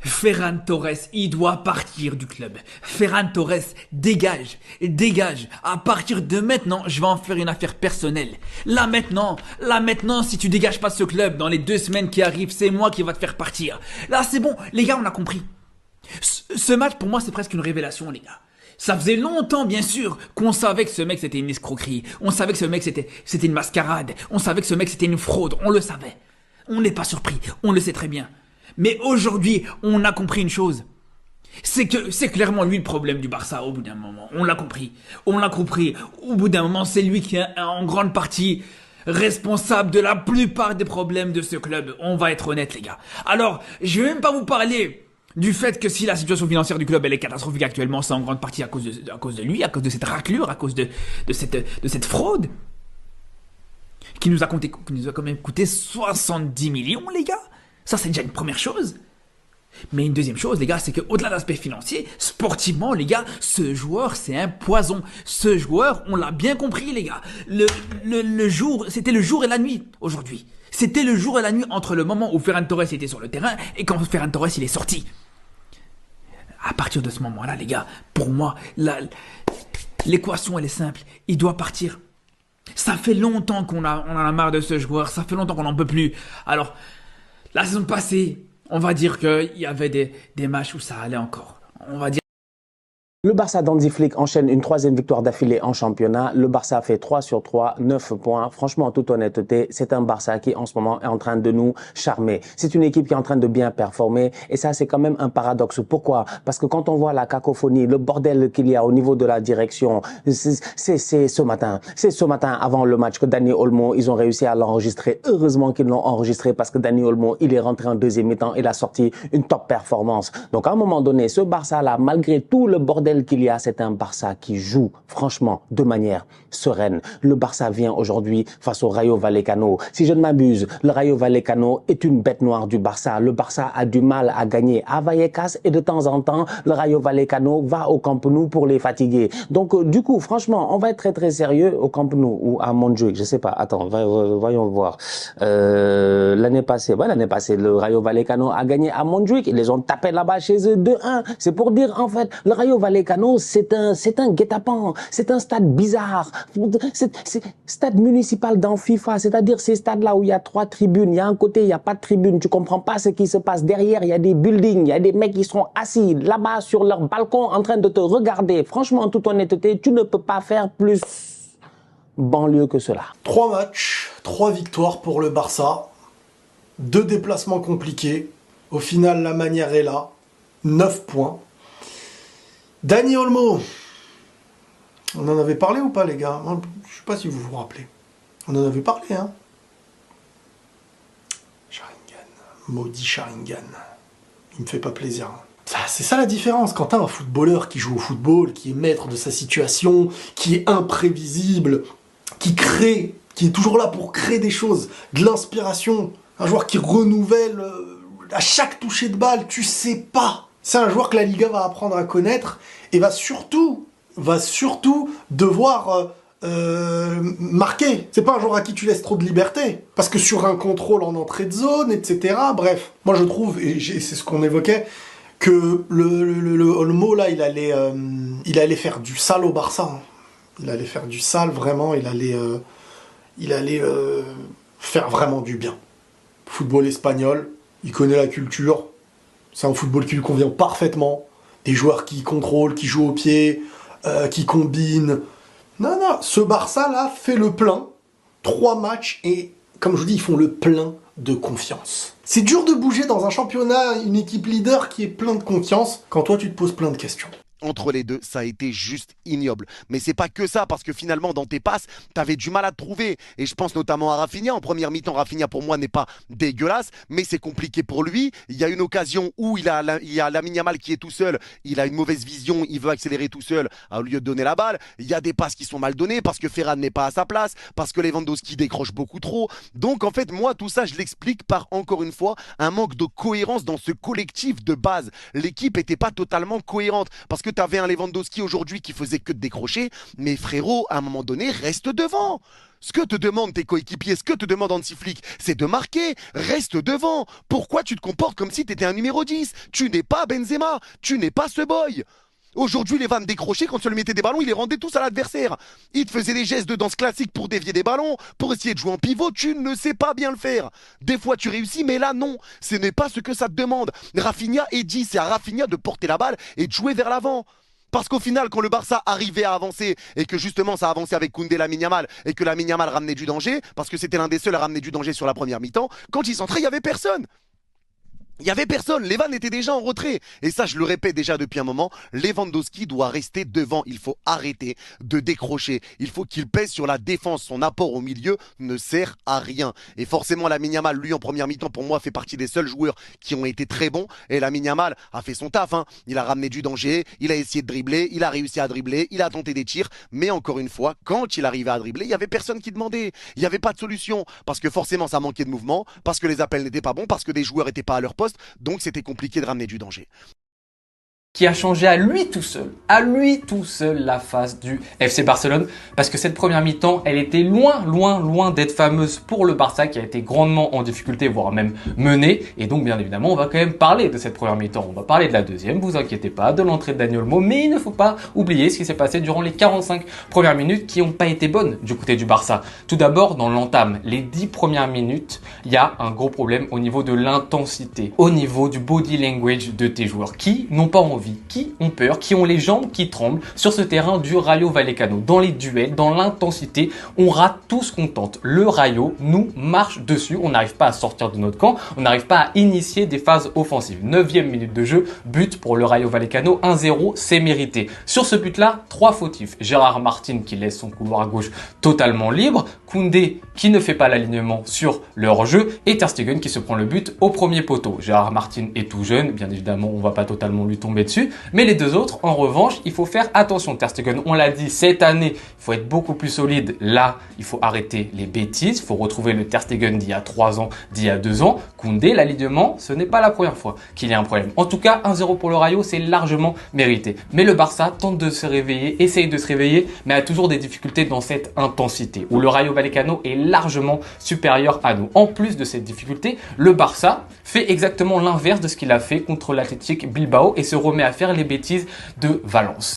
Ferran Torres, il doit partir du club. Ferran Torres, dégage, dégage. À partir de maintenant, je vais en faire une affaire personnelle. Là maintenant, si tu dégages pas ce club dans les 2 semaines qui arrivent, c'est moi qui va te faire partir. Là, c'est bon, les gars, on a compris. Ce match, pour moi, c'est presque une révélation, les gars. Ça faisait longtemps, bien sûr, qu'on savait que ce mec, c'était une escroquerie. On savait que ce mec, c'était une mascarade. On savait que ce mec, c'était une fraude. On le savait. On n'est pas surpris. On le sait très bien. Mais aujourd'hui, on a compris une chose. C'est que c'est clairement lui le problème du Barça au bout d'un moment. On l'a compris. On l'a compris. Au bout d'un moment, c'est lui qui est en grande partie responsable de la plupart des problèmes de ce club. On va être honnête, les gars. Alors, je vais même pas vous parler du fait que si la situation financière du club elle est catastrophique actuellement, c'est en grande partie à cause de lui, à cause de cette raclure, à cause de cette fraude qui nous a quand même coûté 70 millions, les gars. Ça, c'est déjà une première chose. Mais une deuxième chose, les gars, c'est qu'au-delà de l'aspect financier, sportivement, les gars, ce joueur, c'est un poison. Ce joueur, on l'a bien compris, les gars. C'était le jour et la nuit, aujourd'hui. C'était le jour et la nuit entre le moment où Ferran Torres était sur le terrain et quand Ferran Torres, il est sorti. À partir de ce moment-là, les gars, pour moi, l'équation, elle est simple. Il doit partir. Ça fait longtemps qu'on en a marre de ce joueur. Ça fait longtemps qu'on n'en peut plus. Alors, la saison passée, on va dire qu'il y avait des matchs où ça allait encore. On va dire. Le Barça d'Hansi Flick enchaîne une 3e victoire d'affilée en championnat. Le Barça fait 3 sur 3, 9 points. Franchement, en toute honnêteté, c'est un Barça qui en ce moment est en train de nous charmer. C'est une équipe qui est en train de bien performer et ça, c'est quand même un paradoxe. Pourquoi? Parce que quand on voit la cacophonie, le bordel qu'il y a au niveau de la direction, c'est ce matin. C'est ce matin avant le match que Dani Olmo, ils ont réussi à l'enregistrer. Heureusement qu'ils l'ont enregistré parce que Dani Olmo, il est rentré en 2e mi-temps. Il a sorti une top performance. Donc, à un moment donné, ce Barça-là, malgré tout le bordel qu'il y a, c'est un Barça qui joue franchement de manière sereine. Le Barça vient aujourd'hui face au Rayo Vallecano. Si je ne m'abuse, le Rayo Vallecano est une bête noire du Barça. Le Barça a du mal à gagner à Vallecas et de temps en temps, le Rayo Vallecano va au Camp Nou pour les fatiguer. Donc du coup, franchement, on va être très très sérieux au Camp Nou ou à Montjuic, je sais pas. Attends, voyons voir. L'année passée, le Rayo Vallecano a gagné à Montjuic. Ils les ont tapés là-bas chez eux 2-1. C'est pour dire en fait, le Rayo Vallecano, c'est un guet-apens, c'est un stade bizarre, c'est stade municipal dans FIFA, c'est-à-dire ces stades-là où il y a 3 tribunes, il y a un côté, il n'y a pas de tribune, tu comprends pas ce qui se passe derrière, il y a des buildings, il y a des mecs qui sont assis là-bas sur leur balcon en train de te regarder. Franchement, en toute honnêteté, tu ne peux pas faire plus banlieue que cela. 3 matchs, 3 victoires pour le Barça, 2 déplacements compliqués, au final la manière est là, 9 points. Dani Olmo, on en avait parlé ou pas, les gars? Je sais pas si vous vous rappelez. On en avait parlé, hein. Sharingan, maudit Sharingan. Il me fait pas plaisir. C'est ça la différence. Quand t'as un footballeur qui joue au football, qui est maître de sa situation, qui est imprévisible, qui crée, qui est toujours là pour créer des choses, de l'inspiration, un joueur qui renouvelle à chaque toucher de balle, tu sais pas. C'est un joueur que la Liga va apprendre à connaître et va surtout devoir marquer. C'est pas un joueur à qui tu laisses trop de liberté. Parce que sur un contrôle en entrée de zone, etc. Bref, moi je trouve, et c'est ce qu'on évoquait, que le Olmo, là, il allait faire du sale au Barça. Hein. Il allait faire du sale, vraiment. Il allait faire vraiment du bien. Football espagnol, il connaît la culture. C'est un football qui lui convient parfaitement. Des joueurs qui contrôlent, qui jouent au pied, qui combinent. Non, ce Barça-là fait le plein. 3 matchs et, comme je vous dis, ils font le plein de confiance. C'est dur de bouger dans un championnat, une équipe leader qui est plein de confiance, quand toi tu te poses plein de questions. Entre les deux, ça a été juste ignoble. Mais c'est pas que ça, parce que finalement, dans tes passes, t'avais du mal à te trouver. Et je pense notamment à Rafinha. En première mi-temps, Rafinha, pour moi, n'est pas dégueulasse, mais c'est compliqué pour lui. Il y a une occasion où il y a Lamine Yamal qui est tout seul. Il a une mauvaise vision, il veut accélérer tout seul au lieu de donner la balle. Il y a des passes qui sont mal données parce que Ferran n'est pas à sa place, parce que Lewandowski décroche beaucoup trop. Donc, en fait, moi, tout ça, je l'explique par, encore une fois, un manque de cohérence dans ce collectif de base. L'équipe n'était pas totalement cohérente. Parce que tu avais un Lewandowski aujourd'hui qui faisait que de décrocher, mais frérot, à un moment donné, reste devant. Ce que te demandent tes coéquipiers, ce que te demande Hansi Flick, c'est de marquer. Reste devant. Pourquoi tu te comportes comme si tu étais un numéro 10? Tu n'es pas Benzema. Tu n'es pas ce boy. Aujourd'hui, les vannes décrochées, quand tu lui mettais des ballons, il les rendait tous à l'adversaire. Il te faisait des gestes de danse classique pour dévier des ballons, pour essayer de jouer en pivot. Tu ne sais pas bien le faire. Des fois, tu réussis, mais là, non. Ce n'est pas ce que ça te demande. Rafinha est dit, c'est à Rafinha de porter la balle et de jouer vers l'avant. Parce qu'au final, quand le Barça arrivait à avancer et que justement ça avançait avec Koundé, Lamine Yamal et que Lamine Yamal ramenait du danger, parce que c'était l'un des seuls à ramener du danger sur la première mi-temps, quand il centrait, il n'y avait personne. Il n'y avait personne, les vannes étaient déjà en retrait. Et ça, je le répète déjà depuis un moment, Lewandowski doit rester devant. Il faut arrêter de décrocher. Il faut qu'il pèse sur la défense. Son apport au milieu ne sert à rien. Et forcément, Lamine Yamal, lui, en première mi-temps, pour moi, fait partie des seuls joueurs qui ont été très bons. Et Lamine Yamal a fait son taf. Il a ramené du danger, il a essayé de dribbler, il a réussi à dribbler, il a tenté des tirs. Mais encore une fois, quand il arrivait à dribbler, il n'y avait personne qui demandait. Il n'y avait pas de solution. Parce que forcément, ça manquait de mouvement, parce que les appels n'étaient pas bons, parce que des joueurs n'étaient pas à leur poste. Donc c'était compliqué de ramener du danger. Qui a changé à lui tout seul la face du FC Barcelone, parce que cette première mi-temps, elle était loin d'être fameuse pour le Barça, qui a été grandement en difficulté, voire même mené. Et donc bien évidemment, on va quand même parler de cette première mi-temps, on va parler de la deuxième, vous inquiétez pas, de l'entrée de Dani Olmo, mais il ne faut pas oublier ce qui s'est passé durant les 45 premières minutes qui n'ont pas été bonnes du côté du Barça. Tout d'abord, dans l'entame, les 10 premières minutes, il y a un gros problème au niveau de l'intensité, au niveau du body language de tes joueurs, qui n'ont pas envie, qui ont peur, qui ont les jambes qui tremblent sur ce terrain du Rayo Vallecano. Dans les duels, dans l'intensité, on rate tout ce qu'on tente. Le Rayo nous marche dessus, on n'arrive pas à sortir de notre camp, on n'arrive pas à initier des phases offensives. 9e minute de jeu, but pour le Rayo Vallecano, 1-0, c'est mérité. Sur ce but-là, 3 fautifs. Gérard Martin qui laisse son couloir à gauche totalement libre, Koundé qui ne fait pas l'alignement sur le hors-jeu et Ter Stegen qui se prend le but au premier poteau. Gérard Martin est tout jeune, bien évidemment, on va pas totalement lui tomber dessus. Mais les deux autres, en revanche, il faut faire attention. Ter Stegen, on l'a dit, cette année, il faut être beaucoup plus solide. Là, il faut arrêter les bêtises. Il faut retrouver le Ter Stegen d'il y a 3 ans, d'il y a 2 ans. Koundé, l'alignement, ce n'est pas la première fois qu'il y a un problème. En tout cas, 1-0 pour le Rayo, c'est largement mérité. Mais le Barça tente de se réveiller, essaye de se réveiller, mais a toujours des difficultés dans cette intensité, où le Rayo Vallecano est largement supérieur à nous. En plus de cette difficulté, le Barça fait exactement l'inverse de ce qu'il a fait contre l'Athletic Bilbao et se remet à faire les bêtises de Valence.